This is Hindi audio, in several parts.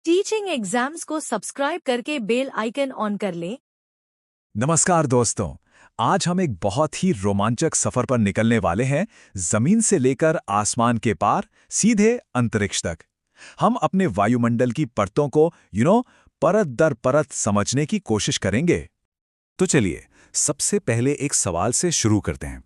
टीचिंग एग्जाम्स को सब्सक्राइब करके बेल आइकन ऑन कर लें। नमस्कार दोस्तों, आज हम एक बहुत ही रोमांचक सफर पर निकलने वाले हैं, जमीन से लेकर आसमान के पार सीधे अंतरिक्ष तक। हम अपने वायुमंडल की परतों को परत दर परत समझने की कोशिश करेंगे। तो चलिए सबसे पहले एक सवाल से शुरू करते हैं।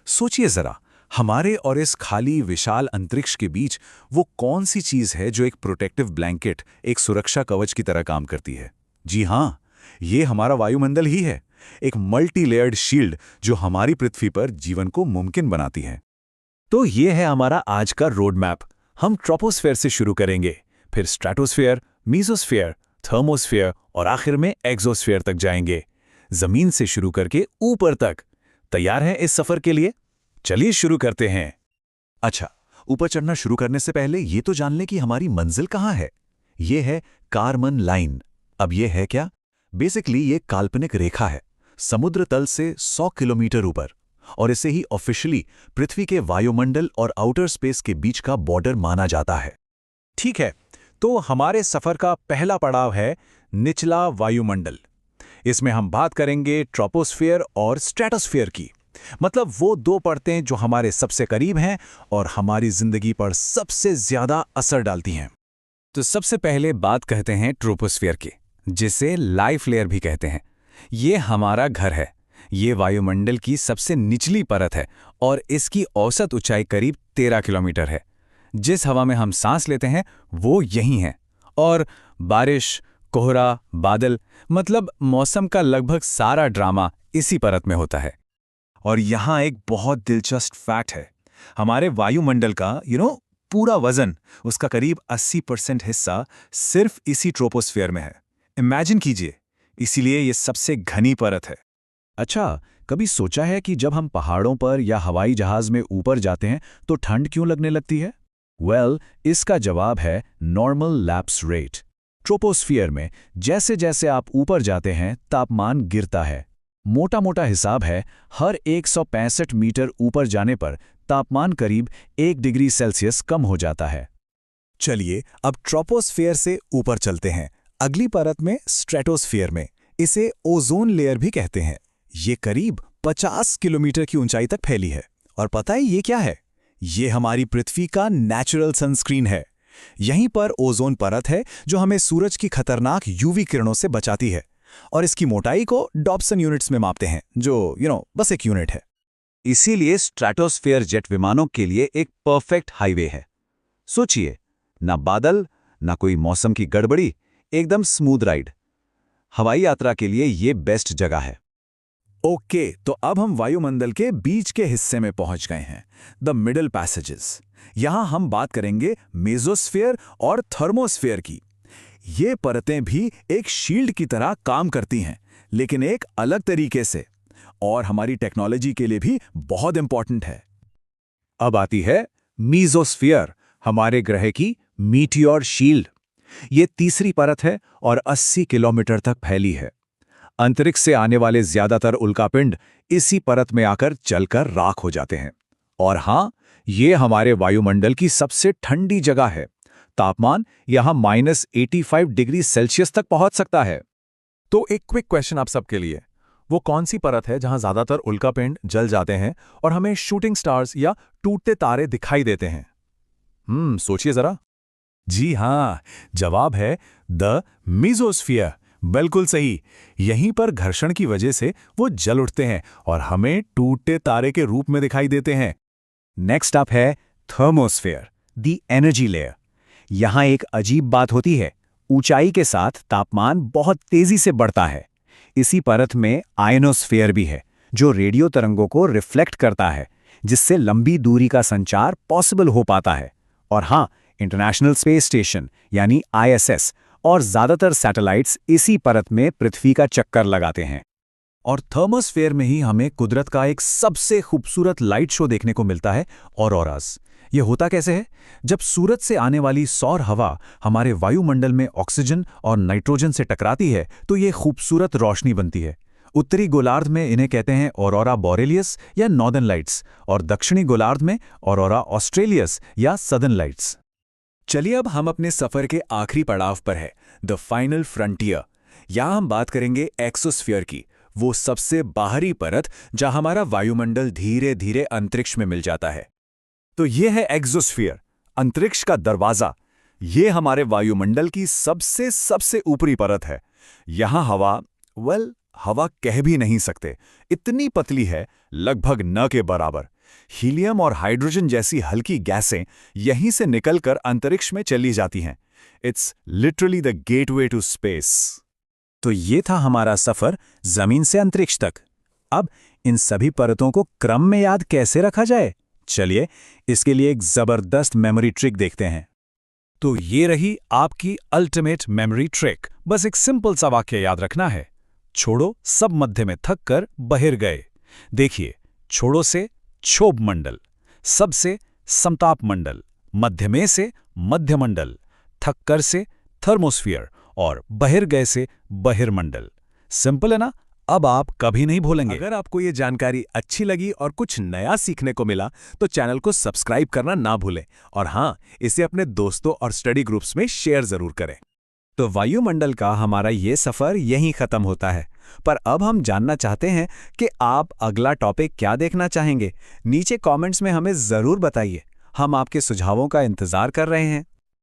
सोचिए जरा, हमारे और इस खाली विशाल अंतरिक्ष के बीच वो कौन सी चीज है जो एक प्रोटेक्टिव ब्लैंकेट, एक सुरक्षा कवच की तरह काम करती है? जी हाँ, ये हमारा वायुमंडल ही है, एक मल्टी लेयर्ड शील्ड जो हमारी पृथ्वी पर जीवन को मुमकिन बनाती है। तो ये है हमारा आज का रोड मैप। हम ट्रोपोस्फेयर से शुरू करेंगे, फिर स्ट्रेटोस्फेयर, मीजोस्फेयर, थर्मोस्फेयर और आखिर में एक्सोस्फेयर तक जाएंगे, जमीन से शुरू करके ऊपर तक। तैयार हैं इस सफर के लिए? चलिए शुरू करते हैं। अच्छा, ऊपर चढ़ना शुरू करने से पहले ये तो जान लें कि हमारी मंजिल कहाँ है। ये है कारमन लाइन। अब ये है क्या? बेसिकली ये काल्पनिक रेखा है, समुद्र तल से 100 किलोमीटर ऊपर, और इसे ही ऑफिशियली पृथ्वी के वायुमंडल और आउटर स्पेस के बीच का बॉर्डर माना जाता है। ठीक है, तो हमारे सफर का पहला पड़ाव है निचला वायुमंडल। इसमें हम बात करेंगे ट्रोपोस्फेयर और स्ट्रेटोस्फेयर की, मतलब वो दो परतें जो हमारे सबसे करीब हैं और हमारी जिंदगी पर सबसे ज्यादा असर डालती हैं। तो सबसे पहले बात कहते हैं ट्रोपोस्फेयर की, जिसे लाइफ लेयर भी कहते हैं। ये हमारा घर है। ये वायुमंडल की सबसे निचली परत है और इसकी औसत ऊंचाई करीब 13 किलोमीटर है। जिस हवा में हम सांस लेते हैं वो यही है, और बारिश, कोहरा, बादल, मतलब मौसम का लगभग सारा ड्रामा इसी परत में होता है। और यहाँ एक बहुत दिलचस्प फैक्ट है, हमारे वायुमंडल का पूरा वजन, उसका करीब 80% हिस्सा सिर्फ इसी ट्रोपोस्फेयर में है। इमेजिन कीजिए, इसीलिए ये सबसे घनी परत है। अच्छा, कभी सोचा है कि जब हम पहाड़ों पर या हवाई जहाज में ऊपर जाते हैं तो ठंड क्यों लगने लगती है? इसका जवाब है नॉर्मल लैप्स रेट। ट्रोपोस्फियर में जैसे जैसे आप ऊपर जाते हैं तापमान गिरता है। मोटा मोटा हिसाब है, हर 165 मीटर ऊपर जाने पर तापमान करीब 1 डिग्री सेल्सियस कम हो जाता है। चलिए अब ट्रोपोस्फियर से ऊपर चलते हैं, अगली परत में स्ट्रेटोस्फियर में। इसे ओजोन लेयर भी कहते हैं। ये करीब 50 किलोमीटर की ऊंचाई तक फैली है। और पता है ये क्या है? ये हमारी पृथ्वी का नेचुरल सनस्क्रीन है। यहीं पर ओजोन परत है जो हमें सूरज की खतरनाक यूवी किरणों से बचाती है, और इसकी मोटाई को डॉप्सन यूनिट्स में मापते हैं, जो बस एक यूनिट है। इसीलिए स्ट्रेटोस्फेयर जेट विमानों के लिए एक परफेक्ट हाईवे है। सोचिए, ना बादल, ना कोई मौसम की गड़बड़ी, एकदम स्मूथ राइड। हवाई यात्रा के लिए ये बेस्ट जगह है। ओके, तो अब हम वायुमंडल के बीच के हिस्से में पहुंच गए हैं, द मिडल पैसेजेस। यहां हम बात करेंगे मेसोस्फेयर और थर्मोस्फेयर की। ये परतें भी एक शील्ड की तरह काम करती हैं, लेकिन एक अलग तरीके से, और हमारी टेक्नोलॉजी के लिए भी बहुत इंपॉर्टेंट है। अब आती है मीजोस्फियर, हमारे ग्रह की मीटियोर शील्ड। ये तीसरी परत है और 80 किलोमीटर तक फैली है। अंतरिक्ष से आने वाले ज्यादातर उल्कापिंड इसी परत में आकर जलकर राख हो जाते हैं। और हां, ये हमारे वायुमंडल की सबसे ठंडी जगह है। तापमान यहां -85 डिग्री सेल्सियस तक पहुंच सकता है। तो एक क्विक क्वेश्चन आप सबके लिए, वो कौन सी परत है जहां ज्यादातर उल्कापिंड जल जाते हैं और हमें शूटिंग स्टार्स या टूटते तारे दिखाई देते हैं? सोचिए जरा। जी हाँ, जवाब है द मीजोस्फियर। बिल्कुल सही। यहीं पर घर्षण की वजह से वो जल उठते हैं और हमें टूटते तारे के रूप में दिखाई देते हैं। नेक्स्ट अप है थर्मोस्फेयर, द एनर्जी लेयर। यहां एक अजीब बात होती है, ऊंचाई के साथ तापमान बहुत तेजी से बढ़ता है। इसी परत में आयनोस्फेयर भी है, जो रेडियो तरंगों को रिफ्लेक्ट करता है, जिससे लंबी दूरी का संचार पॉसिबल हो पाता है। और हां, इंटरनेशनल स्पेस स्टेशन यानी ISS और ज्यादातर सैटेलाइट्स इसी परत में पृथ्वी का चक्कर लगाते हैं। और थर्मोस्फेयर में ही हमें कुदरत का एक सबसे खूबसूरत लाइट शो देखने को मिलता है, ऑरोरास। ये होता कैसे है? जब सूरज से आने वाली सौर हवा हमारे वायुमंडल में ऑक्सीजन और नाइट्रोजन से टकराती है तो ये खूबसूरत रोशनी बनती है। उत्तरी गोलार्ध में इन्हें कहते हैं ऑरोरा बोरेलियस या नॉर्दर्न लाइट्स, और दक्षिणी गोलार्ध में ऑरोरा ऑस्ट्रेलियस या सदर्न लाइट्स। चलिए अब हम अपने सफर के आखिरी पड़ाव पर है, द फाइनल फ्रंटियर। यहाँ हम बात करेंगे एक्सोस्फीयर की, वो सबसे बाहरी परत जहां हमारा वायुमंडल धीरे धीरे अंतरिक्ष में मिल जाता है। तो ये है एक्सोस्फीयर, अंतरिक्ष का दरवाजा। ये हमारे वायुमंडल की सबसे सबसे ऊपरी परत है। यहां हवा, हवा कह भी नहीं सकते, इतनी पतली है, लगभग न के बराबर। हीलियम और हाइड्रोजन जैसी हल्की गैसें यहीं से निकलकर अंतरिक्ष में चली जाती हैं। It's literally the gateway to space. तो ये था हमारा सफर जमीन से अंतरिक्ष तक। अब इन सभी परतों को क्रम में याद कैसे रखा जाए? चलिए इसके लिए एक जबरदस्त मेमोरी ट्रिक देखते हैं। तो ये रही आपकी अल्टीमेट मेमोरी ट्रिक। बस एक सिंपल सा वाक्य याद रखना है। छोड़ो सब मध्य में थक कर बहिर गए। देखिए, छोड़ो से क्षोभ मंडल, सब से समताप मंडल, मध्य में से मध्यमंडल, थक्कर से थर्मोस्फीयर और बहिर्गए से बहिर्मंडल। सिंपल है ना? अब आप कभी नहीं भूलेंगे। अगर आपको ये जानकारी अच्छी लगी और कुछ नया सीखने को मिला तो चैनल को सब्सक्राइब करना ना भूलें, और हाँ, इसे अपने दोस्तों और स्टडी ग्रुप्स में शेयर जरूर करें। तो वायुमंडल का हमारा ये सफर यहीं खत्म होता है, पर अब हम जानना चाहते हैं कि आप अगला टॉपिक क्या देखना चाहेंगे। नीचे कमेंट्स में हमें जरूर बताइए, हम आपके सुझावों का इंतजार कर रहे हैं।